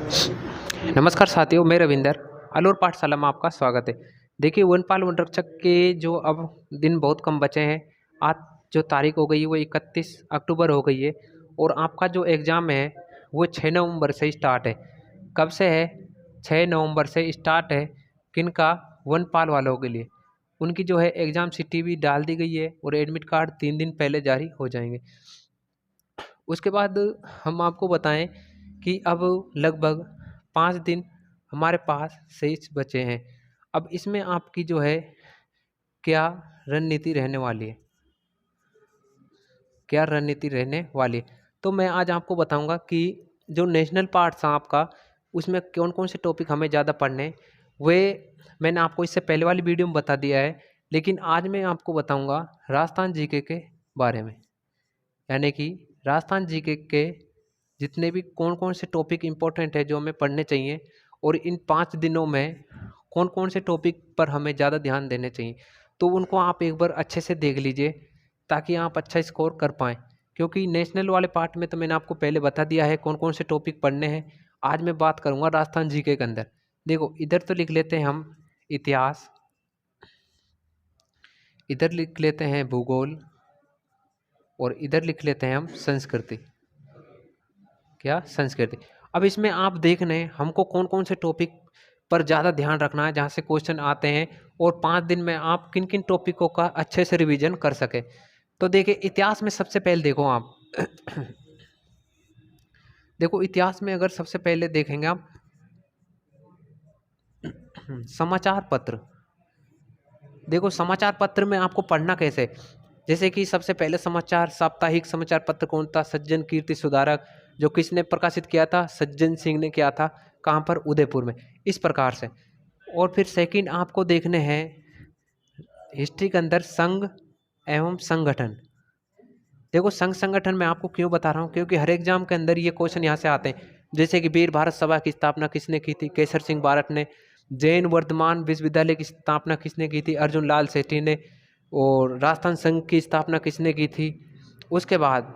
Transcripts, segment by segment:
नमस्कार साथियों, मैं रविंदर। अलूर पाठशाला में आपका स्वागत है। देखिए, वनपाल वनरक्षक के जो अब दिन बहुत कम बचे हैं। आज जो तारीख हो गई है वो 31 अक्टूबर हो गई है और आपका जो एग्ज़ाम है वो 6 नवंबर से स्टार्ट है। कब से है? 6 नवंबर से स्टार्ट है। किनका? वनपाल वालों के लिए। उनकी जो है एग्ज़ाम सिटी भी डाल दी गई है और एडमिट कार्ड 3 दिन पहले जारी हो जाएंगे। उसके बाद हम आपको बताएं कि अब लगभग 5 दिन हमारे पास शेष बचे हैं। अब इसमें आपकी जो है क्या रणनीति रहने वाली है? क्या रणनीति रहने वाली है? तो मैं आज आपको बताऊंगा कि जो नेशनल पार्ट्स हैं आपका, उसमें कौन कौन से टॉपिक हमें ज़्यादा पढ़ने हैं। वे मैंने आपको इससे पहले वाली वीडियो में बता दिया है, लेकिन आज मैं आपको बताऊंगा राजस्थान जीके के बारे में। यानी कि राजस्थान जीके के जितने भी कौन कौन से टॉपिक इम्पोर्टेंट है जो हमें पढ़ने चाहिए, और इन 5 दिनों में कौन कौन से टॉपिक पर हमें ज़्यादा ध्यान देने चाहिए, तो उनको आप एक बार अच्छे से देख लीजिए ताकि आप अच्छा स्कोर कर पाएँ। क्योंकि नेशनल वाले पार्ट में तो मैंने आपको पहले बता दिया है कौन कौन से टॉपिक पढ़ने हैं। आज मैं बात करूँगा राजस्थान जीके के अंदर। देखो, इधर तो लिख लेते हैं हम इतिहास, इधर लिख लेते हैं भूगोल, और इधर लिख लेते हैं हम संस्कृति। क्या? संस्कृति। अब इसमें आप देखने हमको कौन कौन से टॉपिक पर ज़्यादा ध्यान रखना है जहाँ से क्वेश्चन आते हैं, और 5 दिन में आप किन किन टॉपिकों का अच्छे से रिवीजन कर सके। तो देखिए, इतिहास में सबसे पहले देखो आप देखो, इतिहास में अगर सबसे पहले देखेंगे आप समाचार पत्र। देखो, समाचार पत्र में आपको पढ़ना कैसे? जैसे कि सबसे पहले समाचार साप्ताहिक समाचार पत्र कौन था? सज्जन कीर्ति सुधारक। जो किसने प्रकाशित किया था? सज्जन सिंह ने किया था। कहाँ पर? उदयपुर में। इस प्रकार से। और फिर सेकंड आपको देखने हैं हिस्ट्री के अंदर संघ एवं संगठन। देखो, संघ संगठन में आपको क्यों बता रहा हूँ, क्योंकि हर एग्जाम के अंदर ये क्वेश्चन यहाँ से आते हैं। जैसे कि वीर भारत सभा की स्थापना किसने की थी? केसर सिंह भारत ने। जैन वर्धमान विश्वविद्यालय की स्थापना किसने की थी? अर्जुन लाल सेठी ने। और राजस्थान संघ की स्थापना किसने की थी? उसके बाद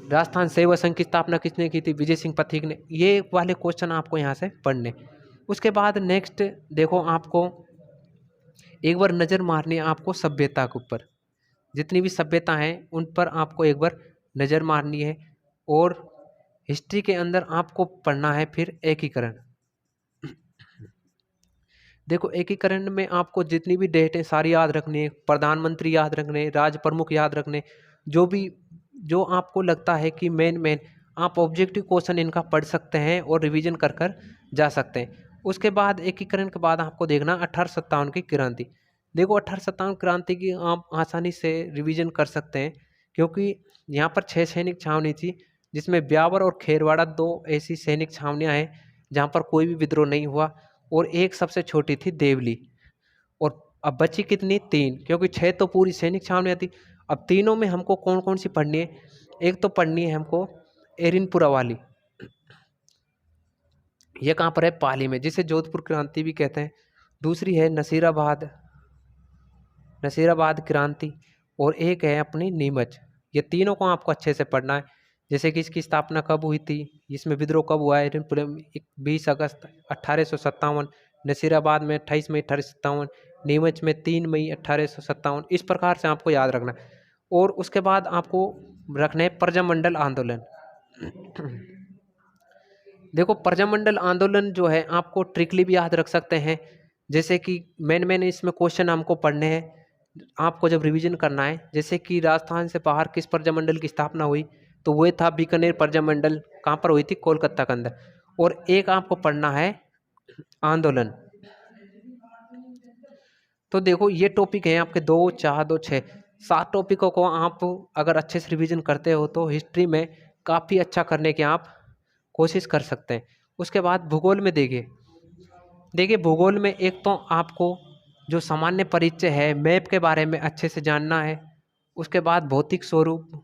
राजस्थान सेवा संघ की स्थापना किसने की थी? विजय सिंह पथिक ने। ये वाले क्वेश्चन आपको यहाँ से पढ़ने। उसके बाद नेक्स्ट देखो, आपको एक बार नज़र मारनी है आपको सभ्यता के ऊपर। जितनी भी सभ्यता हैं उन पर आपको एक बार नज़र मारनी है। और हिस्ट्री के अंदर आपको पढ़ना है फिर एकीकरण। देखो, एकीकरण में आपको जितनी भी डेट है सारी याद रखनी है। प्रधानमंत्री याद रखने, राज प्रमुख याद रखने, जो भी जो आपको लगता है कि मेन आप ऑब्जेक्टिव क्वेश्चन इनका पढ़ सकते हैं और रिवीजन कर कर जा सकते हैं। उसके बाद एकीकरण के बाद आपको देखना 1857 की क्रांति। देखो, 1857 क्रांति की आप आसानी से रिवीजन कर सकते हैं, क्योंकि यहाँ पर 6 सैनिक छावनी थी, जिसमें ब्यावर और खेरवाड़ा 2 ऐसी सैनिक छावनियाँ हैं जहाँ पर कोई भी विद्रोह नहीं हुआ, और एक सबसे छोटी थी देवली। और अब बची कितनी? 3, क्योंकि 6 तो पूरी सैनिक छावनियाँ थी। अब तीनों में हमको कौन कौन सी पढ़नी है? एक तो पढ़नी है हमको एरिनपुरा वाली। ये कहाँ पर है? पाली में, जिसे जोधपुर क्रांति भी कहते हैं। दूसरी है नसीराबाद, नसीराबाद क्रांति। और एक है अपनी नीमच। ये तीनों को आपको अच्छे से पढ़ना है। जैसे कि इसकी स्थापना कब हुई थी, इसमें विद्रोह कब हुआ है? 20 अगस्त 1857। नसीराबाद में 28 मई 1857। नीमच में 3 मई 1857। इस प्रकार से आपको याद रखना है। और उसके बाद आपको रखना है प्रजामंडल आंदोलन। देखो, प्रजामंडल आंदोलन जो है आपको ट्रिकली भी याद रख सकते हैं। जैसे कि मैंने इसमें क्वेश्चन हमको पढ़ने हैं आपको जब रिवीजन करना है। जैसे कि राजस्थान से बाहर किस प्रजामंडल की स्थापना हुई, तो वह था बीकानेर प्रजामंडल। कहाँ पर हुई थी? कोलकाता के अंदर। और एक आपको पढ़ना है आंदोलन। तो देखो, ये टॉपिक है आपके 2, 4, 2, 6, 7 टॉपिकों को आप अगर अच्छे से रिवीजन करते हो तो हिस्ट्री में काफ़ी अच्छा करने की आप कोशिश कर सकते हैं। उसके बाद भूगोल में देखिए भूगोल में एक तो आपको जो सामान्य परिचय है, मैप के बारे में अच्छे से जानना है। उसके बाद भौतिक स्वरूप।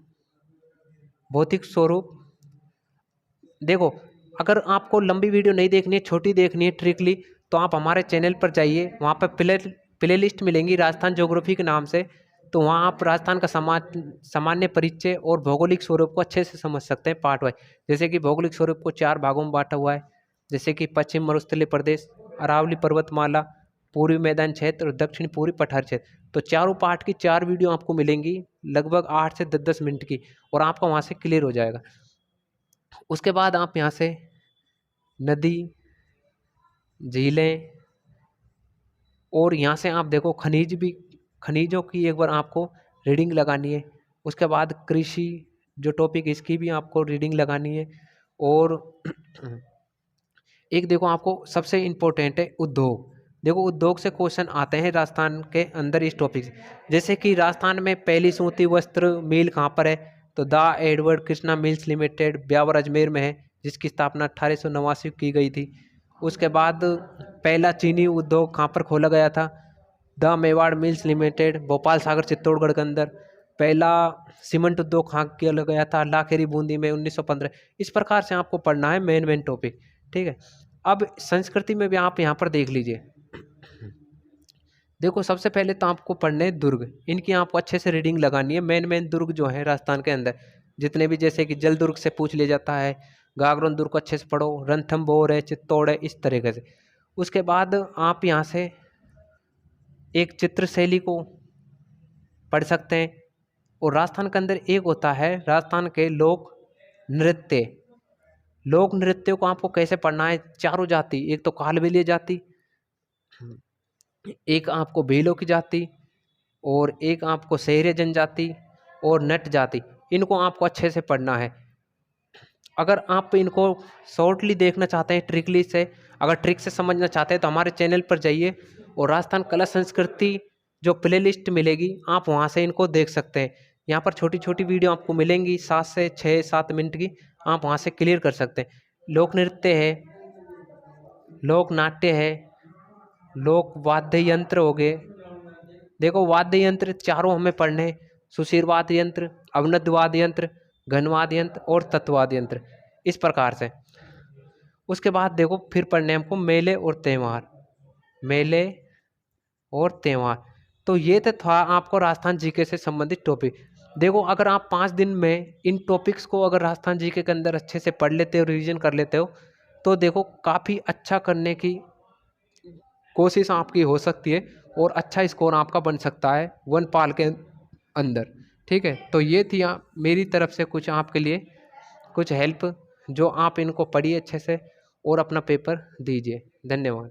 देखो, अगर आपको लंबी वीडियो नहीं देखनी है, छोटी देखनी है ट्रिकली, तो आप हमारे चैनल पर जाइए। वहाँ पर प्ले लिस्ट मिलेंगी राजस्थान ज्योग्राफी के नाम से। तो वहाँ आप राजस्थान का सामान्य परिचय और भौगोलिक स्वरूप को अच्छे से समझ सकते हैं पार्ट वाइज। जैसे कि भौगोलिक स्वरूप को 4 भागों में बांटा हुआ है। जैसे कि पश्चिम मरुस्थलीय प्रदेश, अरावली पर्वतमाला, पूर्वी मैदान क्षेत्र और दक्षिण पूर्वी पठार क्षेत्र। तो चारों पार्ट की 4 वीडियो आपको मिलेंगी, लगभग 8 से 10-10 मिनट की, और आपका वहाँ से क्लियर हो जाएगा। उसके बाद आप यहाँ से नदी, झीलें, और यहाँ से आप देखो खनिज भी, खनिजों की एक बार आपको रीडिंग लगानी है। उसके बाद कृषि जो टॉपिक, इसकी भी आपको रीडिंग लगानी है। और एक देखो आपको सबसे इम्पोर्टेंट है उद्योग। देखो उद्योग से क्वेश्चन आते हैं राजस्थान के अंदर इस टॉपिक से। जैसे कि राजस्थान में पहली सूती वस्त्र मिल कहाँ पर है, तो the Edward Krishna mills limited Beawar Ajmer में है, जिसकी स्थापना 1889 की गई थी। उसके बाद पहला चीनी उद्योग कहाँ पर खोला गया था, the Mewar mills limited Bhopal Sagar Chittorgarh के अंदर। पहला सीमेंट उद्योग कहाँ किया गया था, लाखेरी बूंदी में 1915। इस प्रकार से आपको पढ़ना है मेन टॉपिक, ठीक है। अब संस्कृति में भी आप यहाँ पर देख लीजिए। देखो सबसे पहले तो आपको पढ़ने दुर्ग, इनकी आपको अच्छे से रीडिंग लगानी है। मेन दुर्ग जो है राजस्थान के अंदर जितने भी, जैसे कि जल दुर्ग से पूछ लिया जाता है, गागरोन दुर्ग को अच्छे से पढ़ो, रणथंभौर है, चित्तौड़ है, इस तरीके से। उसके बाद आप यहाँ से एक चित्र शैली को पढ़ सकते हैं। और राजस्थान के अंदर एक होता है राजस्थान के लोक नृत्य। लोक नृत्यों को आपको कैसे पढ़ना है, चारों जाति, एक तो कालबेलिया जाति, एक आपको भीलों की जाति, और एक आपको शहरी जनजाति और नट जाति, इनको आपको अच्छे से पढ़ना है। अगर आप इनको शॉर्टली देखना चाहते हैं ट्रिकली से, अगर ट्रिक से समझना चाहते हैं, तो हमारे चैनल पर जाइए और राजस्थान कला संस्कृति जो प्लेलिस्ट मिलेगी आप वहाँ से इनको देख सकते हैं। यहाँ पर छोटी छोटी वीडियो आपको मिलेंगी 7 से 6-7 मिनट की, आप वहाँ से क्लियर कर सकते हैं। लोक नृत्य है, लोक नाट्य है, लोक वाद्य यंत्र हो गए। देखो वाद्य यंत्र चारों हमें पढ़ने हैं, सुशीर वाद्य यंत्र, अवनद वाद्य यंत्र, घनवाद्य यंत्र और तत्वाद्य यंत्र, इस प्रकार से। उसके बाद देखो फिर पढ़ने हमको मेले और त्यौहार, मेले और त्यौहार। तो ये तो था आपको राजस्थान जीके से संबंधित टॉपिक। देखो अगर आप 5 दिन में इन टॉपिक्स को अगर राजस्थान जीके के अंदर अच्छे से पढ़ लेते हो, रिवीजन कर लेते हो, तो देखो काफ़ी अच्छा करने की कोशिश आपकी हो सकती है और अच्छा स्कोर आपका बन सकता है 1 पाल के अंदर, ठीक है। तो ये थी मेरी तरफ से कुछ आपके लिए कुछ हेल्प, जो आप इनको पढ़िए अच्छे से और अपना पेपर दीजिए। धन्यवाद।